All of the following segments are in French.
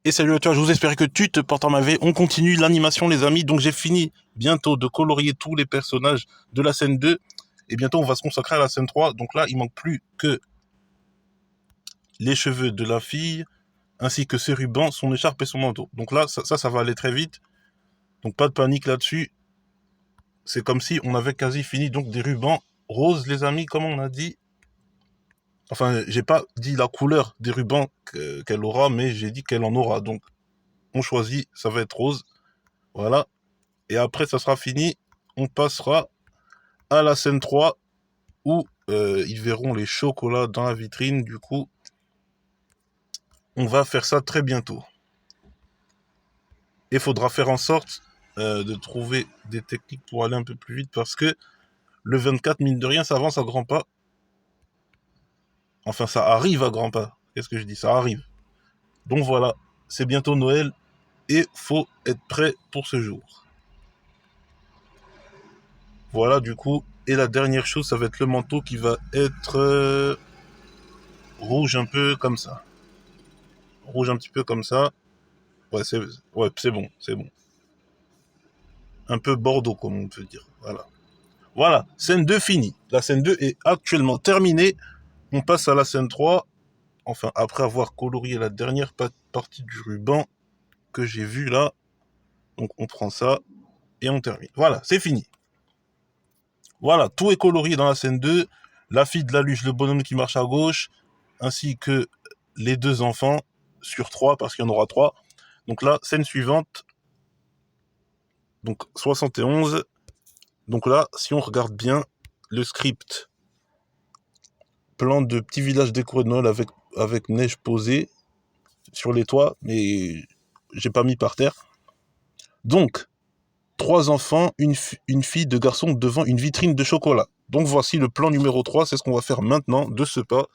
Et salut à toi, je vous espère que tu te portes en merveille. On continue l'animation les amis, donc j'ai fini bientôt de colorier tous les personnages de la scène 2. Et bientôt on va se consacrer à la scène 3. Donc là il manque plus que les cheveux de la fille, ainsi que ses rubans, son écharpe et son manteau. Donc là ça va aller très vite, donc pas de panique là-dessus. C'est comme si on avait quasi fini, donc des rubans roses les amis, comme on a dit. Enfin j'ai pas dit la couleur des rubans qu'elle aura, mais j'ai dit qu'elle en aura. Donc on choisit, ça va être rose. Voilà. Et après, ça sera fini. On passera à la scène 3 où ils verront les chocolats dans la vitrine. Du coup, on va faire ça très bientôt. Et il faudra faire en sorte de trouver des techniques pour aller un peu plus vite parce que le 24, mine de rien, ça avance à grands pas. Enfin, ça arrive à grands pas. Qu'est-ce que je dis? Ça arrive. Donc voilà, c'est bientôt Noël et faut être prêt pour ce jour. Voilà, du coup. Et la dernière chose, ça va être le manteau qui va être rouge un peu comme ça. Rouge un petit peu comme ça. Ouais, c'est bon, c'est bon. Un peu Bordeaux, comme on peut dire. Voilà. Voilà, scène 2 finie. La scène 2 est actuellement terminée. On passe à la scène 3. Enfin, après avoir colorié la dernière partie du ruban que j'ai vu là. Donc on prend ça et on termine. Voilà, c'est fini. Voilà, tout est colorié dans la scène 2. La fille de la luge, le bonhomme qui marche à gauche, ainsi que les deux enfants sur 3, parce qu'il y en aura 3. Donc là, scène suivante. Donc 71. Donc là, si on regarde bien le script, plan de petit village décoré de Noël avec neige posée sur les toits, mais j'ai pas mis par terre. Donc, 3 enfants, une fille, 2 garçons devant une vitrine de chocolat. Donc voici le plan numéro 3, c'est ce qu'on va faire maintenant de ce pas.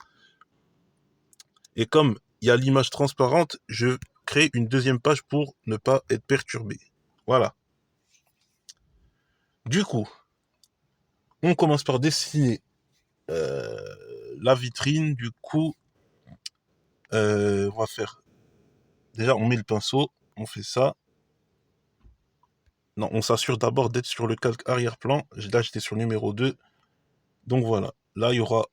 Et comme il y a l'image transparente, je crée une deuxième page pour ne pas être perturbé. Voilà. Du coup, on commence par dessiner la vitrine. Du coup, on va faire... Déjà, on met le pinceau, on fait ça. Non, on s'assure d'abord d'être sur le calque arrière-plan. Là, j'étais sur numéro 2. Donc voilà. Là, il y aura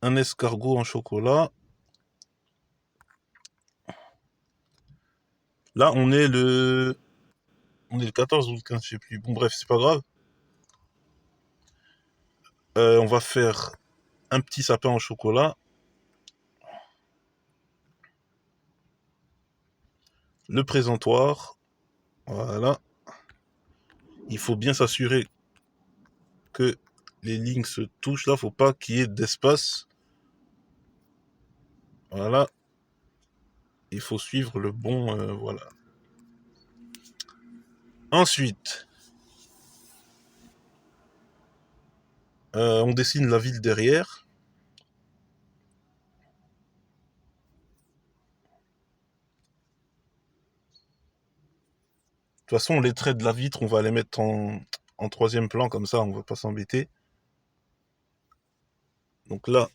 un escargot en chocolat. Là, on est le 14 ou le 15, je sais plus. Bon, bref, c'est pas grave. On va faire un petit sapin en chocolat. Le présentoir. Voilà. Il faut bien s'assurer que les lignes se touchent. Là, faut pas qu'il y ait d'espace. Voilà. Il faut suivre le bon... voilà. Ensuite, on dessine la ville derrière. De toute façon, les traits de la vitre, on va les mettre en troisième plan, comme ça, on va pas s'embêter. Donc là,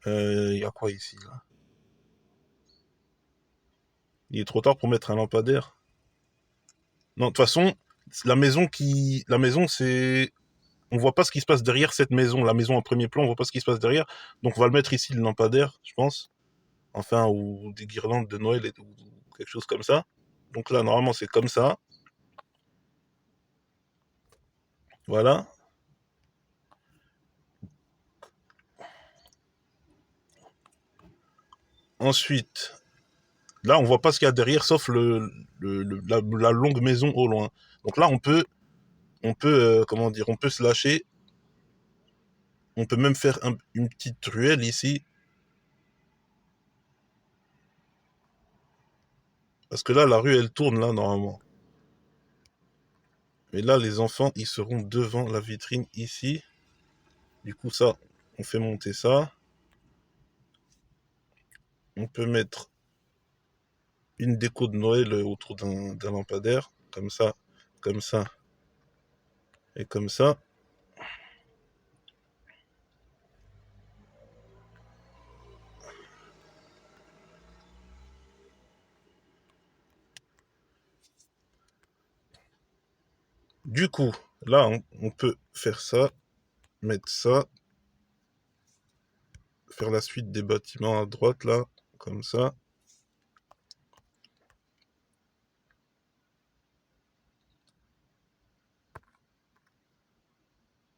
il y a quoi ici là? Il est trop tard pour mettre un lampadaire. Non, de toute façon, la maison, c'est, on voit pas ce qui se passe derrière cette maison. La maison en premier plan, on voit pas ce qui se passe derrière. Donc on va le mettre ici, le lampadaire, je pense. Enfin, ou des guirlandes de Noël ou quelque chose comme ça. Donc là, normalement, c'est comme ça. Voilà. Ensuite, là, on voit pas ce qu'il y a derrière, sauf la longue maison au loin. Donc là, comment dire, on peut se lâcher. On peut même faire une petite ruelle ici. Parce que là, la rue, elle tourne là, normalement. Mais là, les enfants, ils seront devant la vitrine ici. Du coup, ça, on fait monter ça. On peut mettre une déco de Noël autour d'un lampadaire. Comme ça et comme ça. Du coup, là, on peut faire ça, mettre ça, faire la suite des bâtiments à droite, là, comme ça.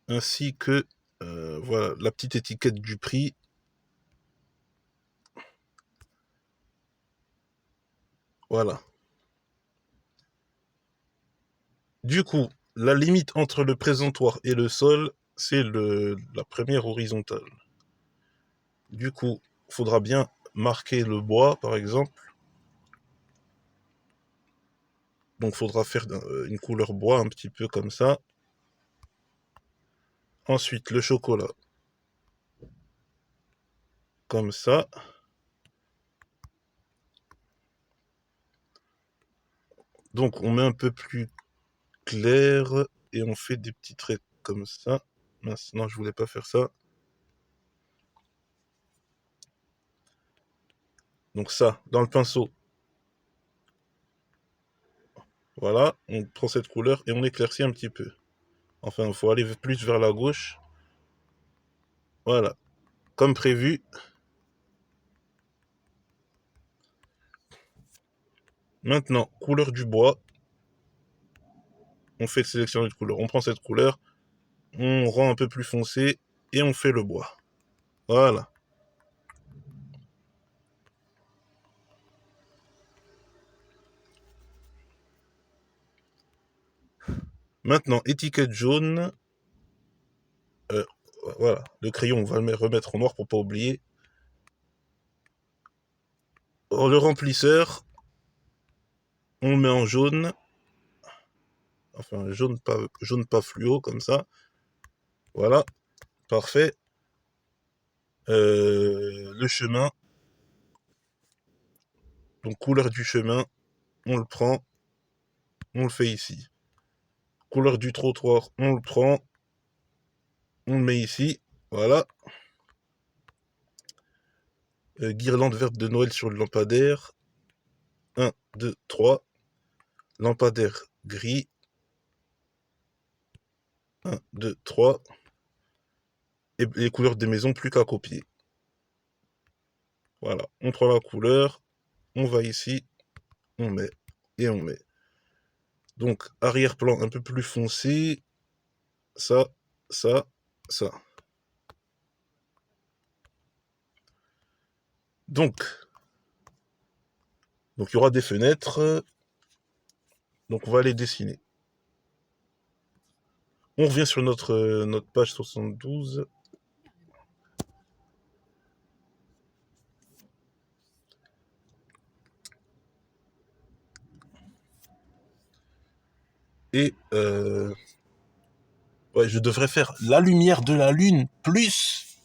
Ainsi que, voilà, la petite étiquette du prix. Voilà. Du coup, la limite entre le présentoir et le sol, c'est la première horizontale. Du coup, il faudra bien marquer le bois, par exemple. Donc, il faudra faire une couleur bois un petit peu comme ça. Ensuite, le chocolat. Comme ça. Donc, on met un peu plus clair et on fait des petits traits comme ça. Mince, non, je voulais pas faire ça. Donc ça, dans le pinceau. Voilà, on prend cette couleur et on éclaircit un petit peu. Enfin, il faut aller plus vers la gauche. Voilà, comme prévu. Maintenant, couleur du bois. On fait sélectionner de couleur. On prend cette couleur, on rend un peu plus foncé et on fait le bois. Voilà. Maintenant, étiquette jaune. Euh, voilà, le crayon, on va le remettre en noir pour pas oublier. Le remplisseur, on le met en jaune. Enfin, jaune pas fluo, comme ça. Voilà, parfait. Le chemin. Donc, couleur du chemin, on le prend, on le fait ici. Couleur du trottoir, on le prend, on le met ici. Voilà. Guirlande verte de Noël sur le lampadaire. 1, 2, 3. Lampadaire gris. 1, 2, 3. Et les couleurs des maisons, plus qu'à copier. Voilà. On prend la couleur, on va ici, on met et on met. Donc, arrière-plan un peu plus foncé. Ça, ça, ça. Donc il y aura des fenêtres. Donc, on va les dessiner. On revient sur notre page 72. Et ouais, je devrais faire la lumière de la lune plus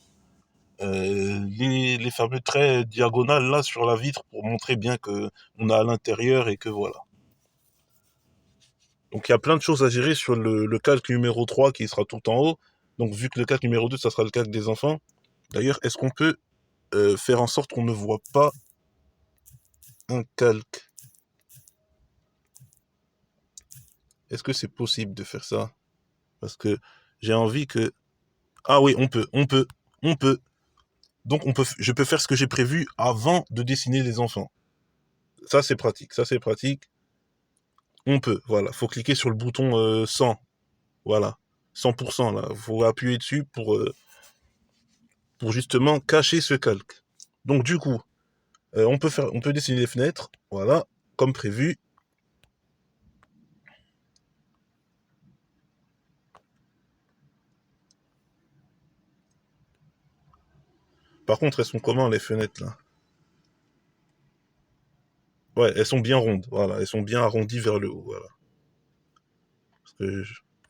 les fameux traits diagonales là sur la vitre pour montrer bien que on a à l'intérieur et que voilà. Donc il y a plein de choses à gérer sur le calque numéro 3 qui sera tout en haut. Donc vu que le calque numéro 2, ça sera le calque des enfants. D'ailleurs, est-ce qu'on peut faire en sorte qu'on ne voit pas un calque? Est-ce que c'est possible de faire ça? Parce que j'ai envie que... Ah oui, on peut. Donc je peux faire ce que j'ai prévu avant de dessiner les enfants. Ça c'est pratique, ça c'est pratique. On peut, voilà. Faut cliquer sur le bouton 100, voilà. 100% là. Faut appuyer dessus pour justement cacher ce calque. Donc du coup, on peut dessiner les fenêtres, voilà, comme prévu. Par contre, elles sont comment les fenêtres là? Ouais, elles sont bien rondes, voilà. Elles sont bien arrondies vers le haut, voilà. Parce que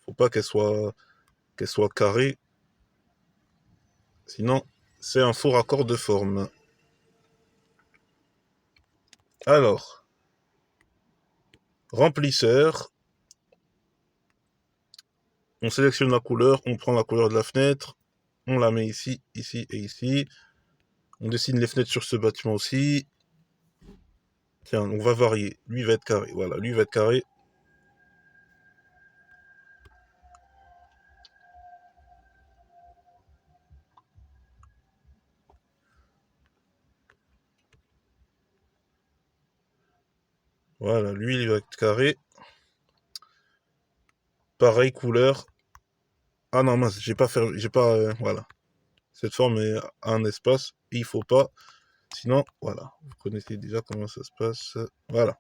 faut pas qu'elles soient carrées, sinon c'est un faux raccord de forme. Alors, remplisseur, on sélectionne la couleur, on prend la couleur de la fenêtre, on la met ici, ici et ici. On dessine les fenêtres sur ce bâtiment aussi. Tiens, on va varier. Lui va être carré, voilà, lui va être carré. Voilà, lui, il va être carré. Pareil, couleur. Ah non, mince, j'ai pas, voilà. Cette forme a un espace, et il faut pas. Sinon, voilà. Vous connaissez déjà comment ça se passe. Voilà.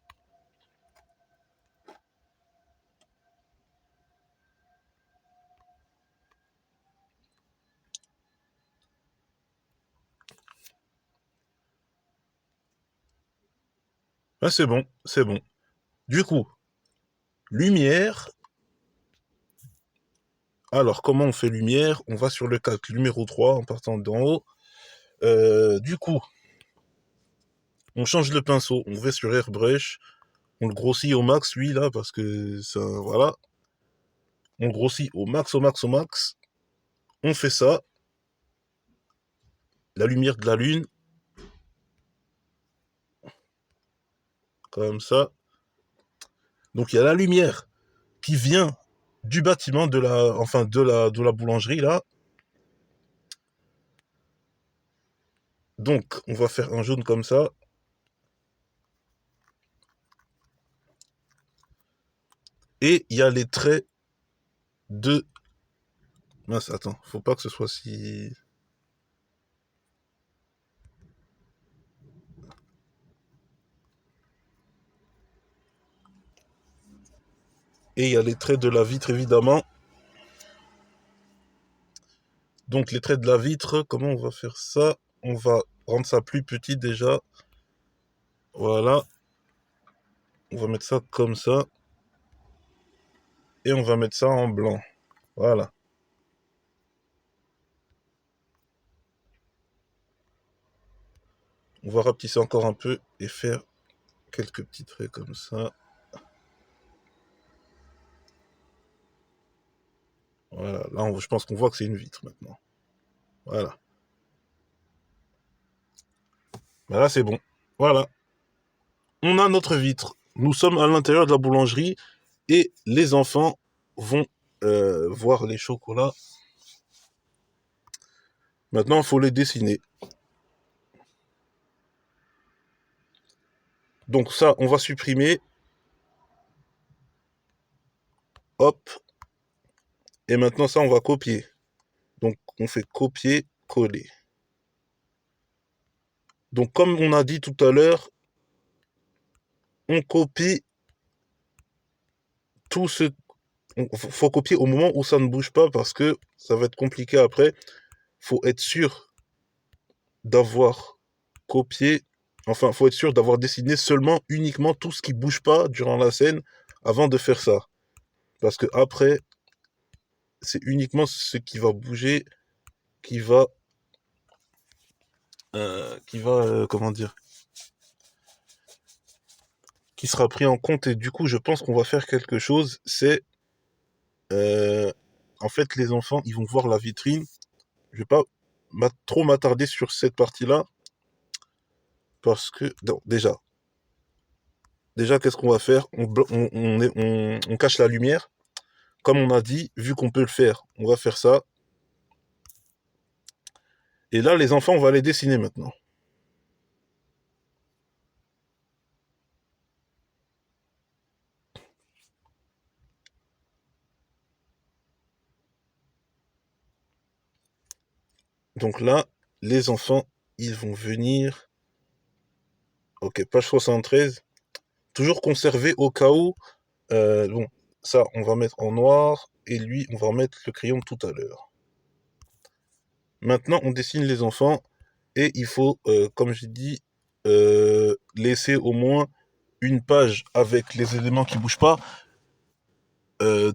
Ah, c'est bon, c'est bon. Du coup, lumière. Alors, comment on fait lumière? On va sur le calque numéro 3 en partant d'en haut. Du coup, on change le pinceau, on va sur Airbrush, on le grossit au max, lui, là, parce que ça, voilà. On le grossit au max, au max, au max. On fait ça. La lumière de la lune, comme ça. Donc, il y a la lumière qui vient du bâtiment enfin, de la boulangerie, là. Donc, on va faire un jaune comme ça. Et il y a les traits de... Mince, attends, faut pas que ce soit si... Et il y a les traits de la vitre, évidemment. Donc, les traits de la vitre, comment on va faire ça? On va rendre ça plus petit déjà. Voilà. On va mettre ça comme ça. Et on va mettre ça en blanc. Voilà. On va rapetisser encore un peu et faire quelques petits traits comme ça. Voilà. Là, je pense qu'on voit que c'est une vitre maintenant. Voilà. Là, c'est bon. Voilà. On a notre vitre. Nous sommes à l'intérieur de la boulangerie et les enfants vont voir les chocolats. Maintenant, il faut les dessiner. Donc ça, on va supprimer. Hop. Et maintenant, ça, on va copier. Donc, on fait copier, coller. Donc, comme on a dit tout à l'heure, on copie tout ce... faut copier au moment où ça ne bouge pas parce que ça va être compliqué après. Faut être sûr d'avoir copié, enfin, faut être sûr d'avoir dessiné seulement, uniquement tout ce qui bouge pas durant la scène avant de faire ça. Parce que après, c'est uniquement ce qui va bouger qui va, comment dire, qui sera pris en compte. Et du coup, je pense qu'on va faire quelque chose. C'est, euh, en fait, les enfants, ils vont voir la vitrine. Je vais pas trop m'attarder sur cette partie-là parce que, non, déjà, qu'est-ce qu'on va faire? On cache la lumière. Comme on a dit, vu qu'on peut le faire, on va faire ça. Et là, les enfants, on va les dessiner maintenant. Donc là, les enfants, ils vont venir. Ok, page 73. Toujours conservé au cas où. Bon, ça, on va mettre en noir. Et lui, on va remettre le crayon de tout à l'heure. Maintenant, on dessine les enfants. Et il faut, comme j'ai dit, laisser au moins une page avec les éléments qui bougent pas.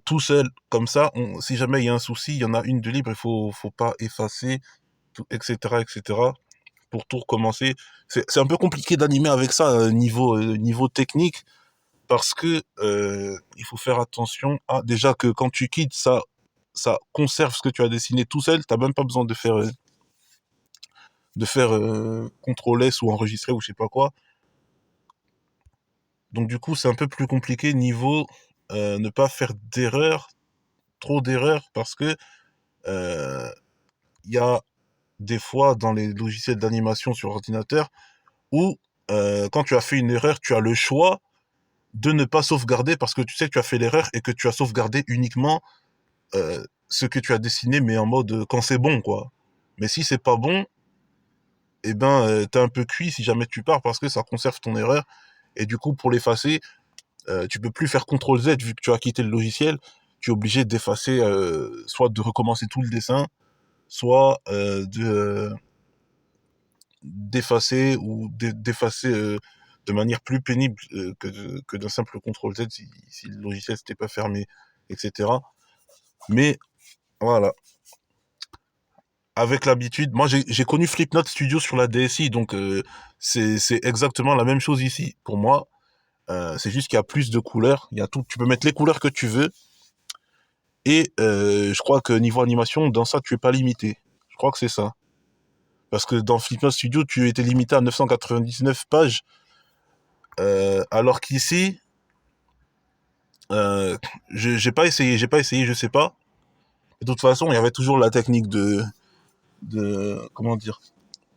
Tout seul, comme ça, si jamais il y a un souci, il y en a une de libre, faut pas effacer, tout, etc., etc., pour tout recommencer. C'est un peu compliqué d'animer avec ça, niveau technique, parce que il faut faire attention à, déjà que quand tu quittes, ça conserve ce que tu as dessiné tout seul, t'as même pas besoin de faire CTRL-S ou enregistrer ou je sais pas quoi. Donc du coup, c'est un peu plus compliqué niveau ne pas faire d'erreurs, trop d'erreurs, parce que euh, il y a des fois dans les logiciels d'animation sur ordinateur où quand tu as fait une erreur, tu as le choix de ne pas sauvegarder parce que tu sais que tu as fait l'erreur et que tu as sauvegardé uniquement ce que tu as dessiné, mais en mode quand c'est bon, quoi. Mais si c'est pas bon, eh ben, t'es un peu cuit si jamais tu pars parce que ça conserve ton erreur. Et du coup, pour l'effacer, tu peux plus faire CTRL Z vu que tu as quitté le logiciel. Tu es obligé d'effacer, soit de recommencer tout le dessin, soit d'effacer ou d'effacer de manière plus pénible que d'un simple CTRL Z si le logiciel s'était pas fermé, etc. Mais voilà, avec l'habitude, moi j'ai connu Flipnote Studio sur la DSi, donc c'est exactement la même chose ici. Pour moi, c'est juste qu'il y a plus de couleurs, il y a tout, tu peux mettre les couleurs que tu veux, et je crois que niveau animation, dans ça, tu es pas limité. Je crois que c'est ça. Parce que dans Flipnote Studio, tu étais limité à 999 pages, alors qu'ici, euh, j'ai pas essayé, je sais pas. De toute façon, il y avait toujours la technique comment dire,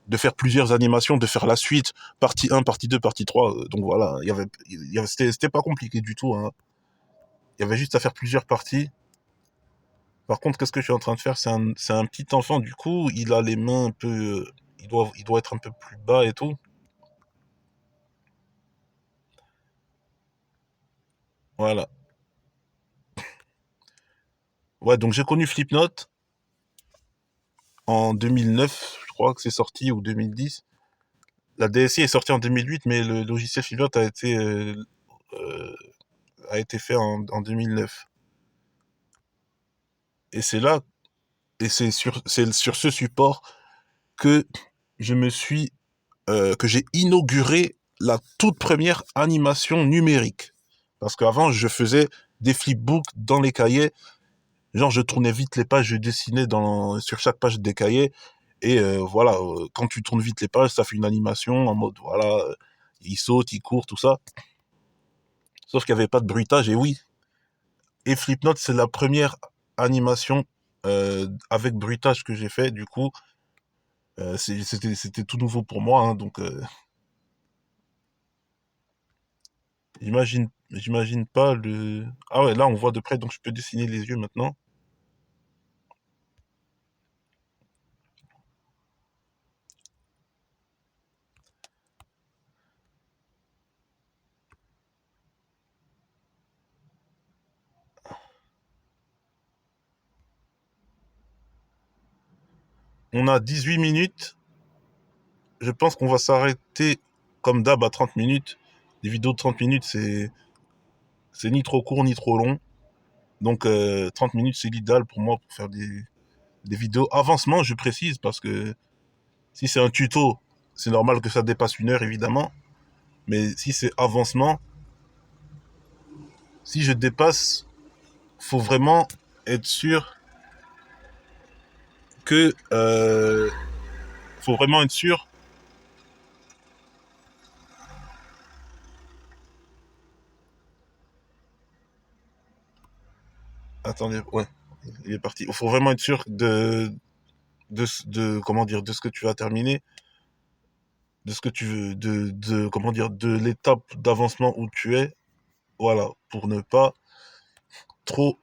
de faire plusieurs animations, de faire la suite, partie 1, partie 2, partie 3. Donc voilà, c'était pas compliqué du tout, hein. Il y avait juste à faire plusieurs parties. Par contre, qu'est-ce que je suis en train de faire? C'est un petit enfant, du coup, il a les mains un peu, il doit être un peu plus bas et tout. Voilà. Ouais, donc j'ai connu Flipnote en 2009, je crois que c'est sorti, ou 2010. La DSi est sortie en 2008, mais le logiciel Flipnote euh, a été fait en 2009. Et c'est là, et c'est sur ce support que je me suis, que j'ai inauguré la toute première animation numérique. Parce qu'avant, je faisais des flipbooks dans les cahiers. Genre, je tournais vite les pages, je dessinais sur chaque page des cahiers. Et voilà, quand tu tournes vite les pages, ça fait une animation en mode, voilà, il saute, il court, tout ça. Sauf qu'il n'y avait pas de bruitage, et oui. Et Flipnote, c'est la première animation avec bruitage que j'ai fait. Du coup, c'était tout nouveau pour moi, hein, donc j'imagine pas le... Ah ouais, là on voit de près, donc je peux dessiner les yeux maintenant. On a 18 minutes. Je pense qu'on va s'arrêter comme d'hab à 30 minutes. Les vidéos de 30 minutes, c'est ni trop court ni trop long. Donc 30 minutes, c'est l'idéal pour moi pour faire des vidéos. Avancement, je précise, parce que si c'est un tuto, c'est normal que ça dépasse 1 heure, évidemment. Mais si c'est avancement, si je dépasse, faut vraiment être sûr que... faut vraiment être sûr... Attendez, ouais, il est parti. Il faut vraiment être sûr comment dire, de ce que tu vas terminer, de ce que tu veux, comment dire, de l'étape d'avancement où tu es, voilà, pour ne pas trop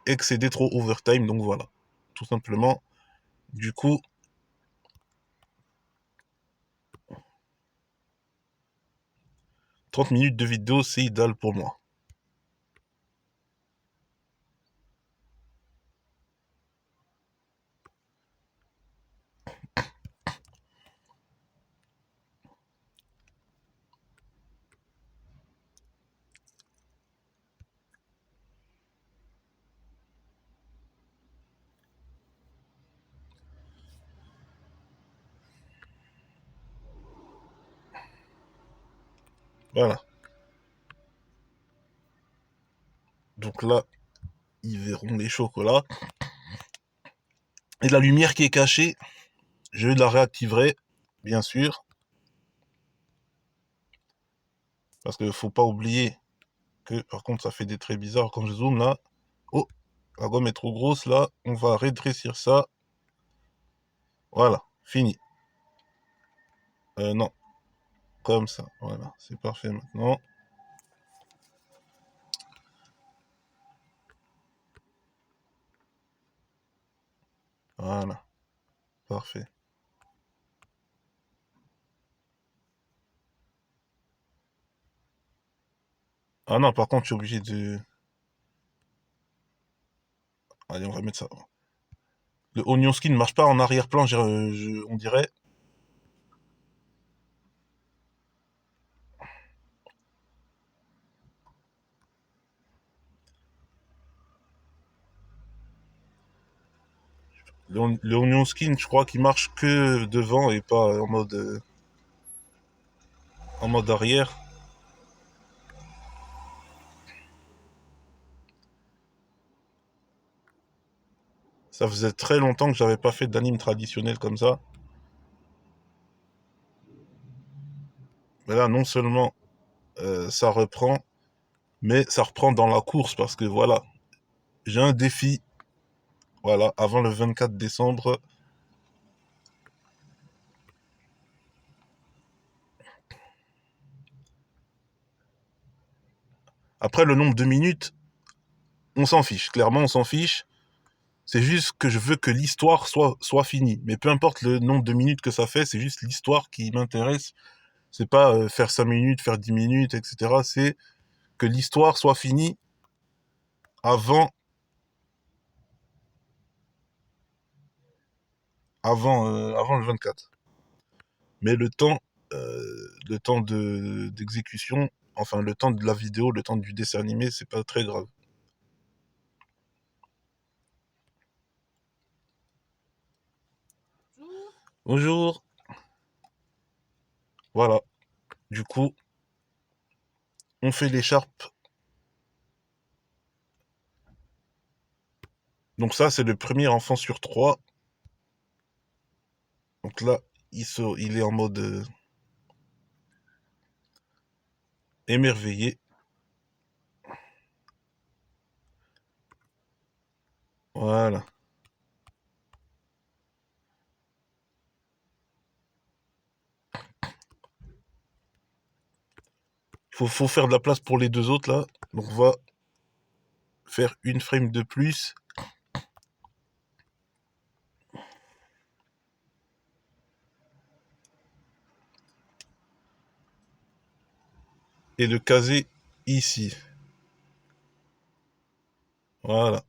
excéder, trop overtime, donc voilà, tout simplement. Du coup, 30 minutes de vidéo, c'est idéal pour moi. Voilà. Donc là, ils verront les chocolats. Et la lumière qui est cachée, je la réactiverai, bien sûr, parce qu'il faut pas oublier que, par contre, ça fait des traits bizarres quand je zoome là. Oh, la gomme est trop grosse là, on va rétrécir ça. Voilà, fini. Non, comme ça, voilà, c'est parfait maintenant. Voilà, parfait. Ah non, par contre, je suis obligé de... Allez, on va mettre ça. Le onion skin ne marche pas en arrière-plan, on dirait. Le onion skin, je crois qu'il marche que devant et pas en mode arrière. Ça faisait très longtemps que j'avais pas fait d'anime traditionnel comme ça. Mais là, non seulement ça reprend, mais ça reprend dans la course parce que voilà, j'ai un défi. Voilà, avant le 24 décembre. Après, le nombre de minutes, on s'en fiche. Clairement, on s'en fiche. C'est juste que je veux que l'histoire soit finie. Mais peu importe le nombre de minutes que ça fait, c'est juste l'histoire qui m'intéresse. C'est pas faire 5 minutes, faire 10 minutes, etc. C'est que l'histoire soit finie avant, avant le 24. Mais le temps d'exécution, enfin le temps de la vidéo, le temps du dessin animé, c'est pas très grave. Bonjour. Voilà. Du coup, on fait l'écharpe. Donc ça, c'est le premier enfant sur trois. Donc là, il est en mode émerveillé. Voilà. Faut faire de la place pour les deux autres là. Donc on va faire une frame de plus et le caser ici. Voilà.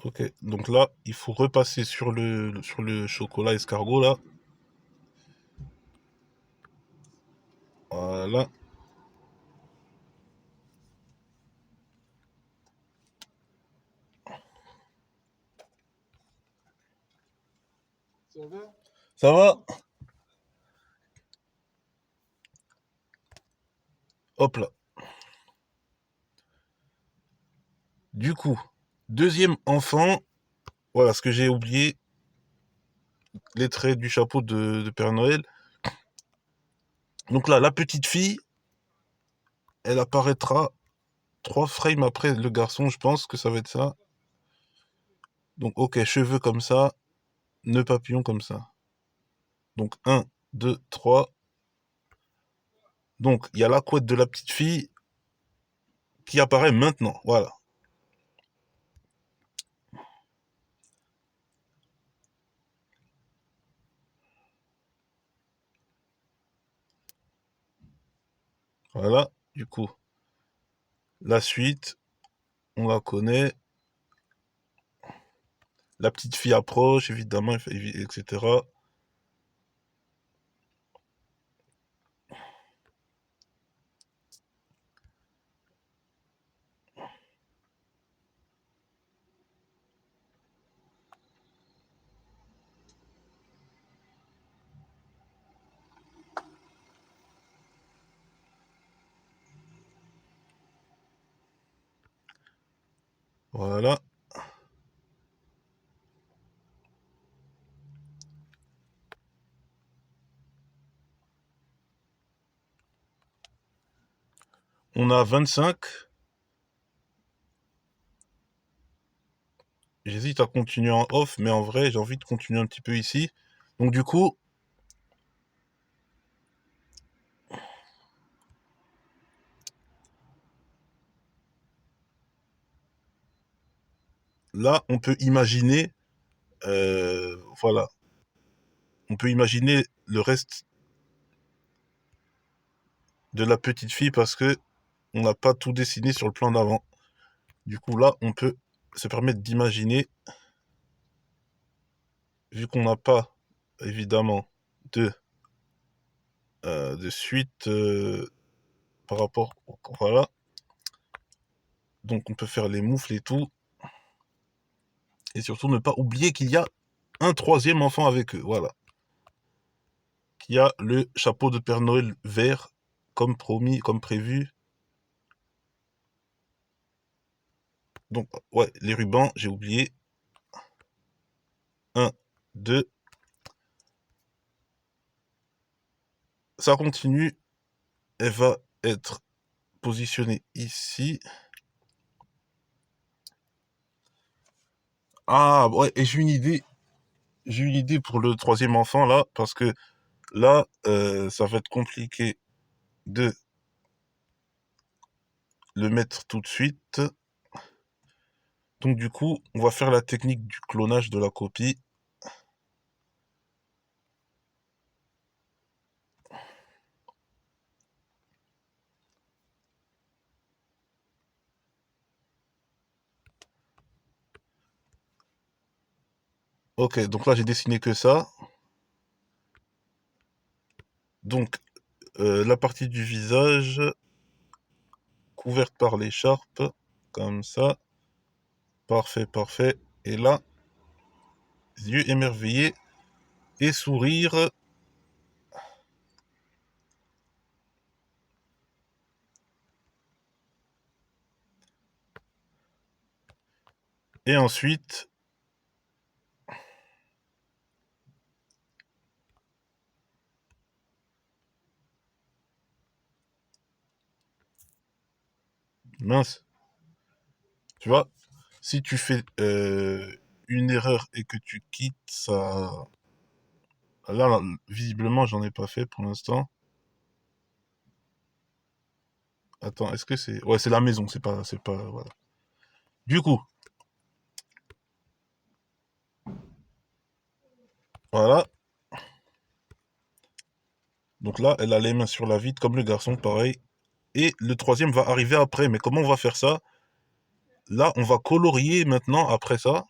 Ok. Donc là, il faut repasser sur le chocolat escargot là. Voilà. Ça va? Hop là. Du coup, deuxième enfant. Voilà ce que j'ai oublié. Les traits du chapeau de Père Noël. Donc là, la petite fille, elle apparaîtra 3 frames après le garçon, je pense que ça va être ça. Donc ok, cheveux comme ça, nœud papillon comme ça. Donc un, 2, 3. Donc il y a la couette de la petite fille qui apparaît maintenant. Voilà. Voilà. Du coup, la suite, on la connaît. La petite fille approche, évidemment, etc. Voilà. On a 25. J'hésite à continuer en off, mais en vrai, j'ai envie de continuer un petit peu ici. Donc du coup, là, on peut imaginer, voilà, on peut imaginer le reste de la petite fille parce que on n'a pas tout dessiné sur le plan d'avant. Du coup, là, on peut se permettre d'imaginer, vu qu'on n'a pas, évidemment, de suite par rapport, voilà. Donc, on peut faire les moufles et tout. Et surtout, ne pas oublier qu'il y a un troisième enfant avec eux, voilà. Qui a le chapeau de Père Noël vert, comme promis, comme prévu. Donc, ouais, les rubans, j'ai oublié. Un, deux. Ça continue. Elle va être positionnée ici. Ah, ouais, et j'ai une idée. J'ai une idée pour le troisième enfant, là, parce que là, ça va être compliqué de le mettre tout de suite. Donc, du coup, on va faire la technique du clonage de la copie. Ok, donc là, j'ai dessiné que ça. Donc, la partie du visage couverte par l'écharpe, comme ça. Parfait, parfait. Et là, yeux émerveillés et sourire. Et ensuite, mince, tu vois, si tu fais une erreur et que tu quittes, ça... Là, visiblement, j'en ai pas fait pour l'instant. Attends, est-ce que c'est... Ouais, c'est la maison, c'est pas, voilà. Du coup, voilà. Donc là, elle a les mains sur la vitre, comme le garçon, pareil. Et le troisième va arriver après. Mais comment on va faire ça? Là, on va colorier maintenant, après ça.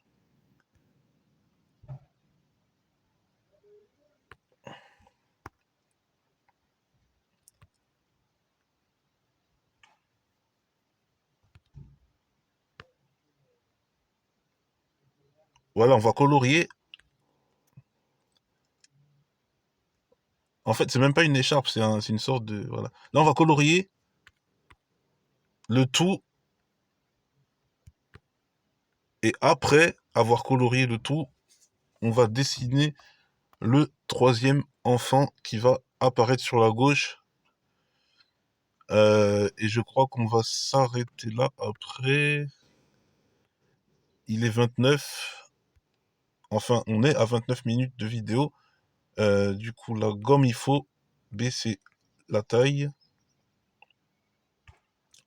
Voilà, on va colorier. En fait, c'est même pas une écharpe, c'est une sorte de... Voilà. Là, on va colorier le tout. Et après avoir colorié le tout, on va dessiner le troisième enfant qui va apparaître sur la gauche. Et je crois qu'on va s'arrêter là après. Il est 29. Enfin, on est à 29 minutes de vidéo. Du coup, la gomme, il faut baisser la taille.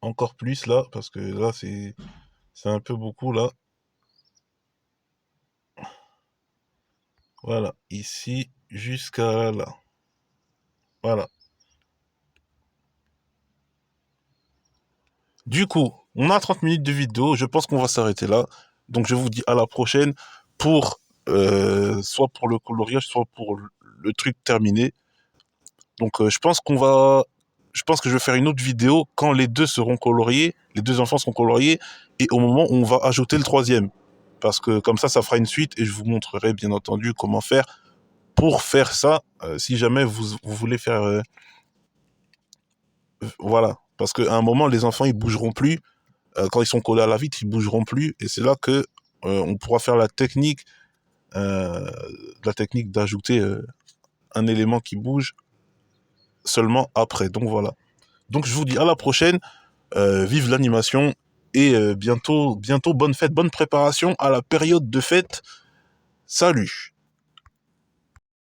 Encore plus là, parce que là, c'est un peu beaucoup là. Voilà, ici jusqu'à là. Voilà. Du coup, on a 30 minutes de vidéo. Je pense qu'on va s'arrêter là. Donc, je vous dis à la prochaine pour soit pour le coloriage, soit pour le truc terminé. Donc, je pense que je vais faire une autre vidéo quand les deux seront coloriés, les deux enfants seront coloriés, et au moment où on va ajouter le troisième. Parce que comme ça fera une suite et je vous montrerai bien entendu comment faire pour faire ça. Si jamais vous voulez faire, voilà. Parce qu'à un moment, les enfants, ils bougeront plus. quand ils sont collés à la vitre, ils bougeront plus. Et c'est là que on pourra faire la technique d'ajouter un élément qui bouge seulement après. Donc voilà. Donc je vous dis à la prochaine. Vive l'animation et bientôt bonne fête, bonne préparation à la période de fête. Salut!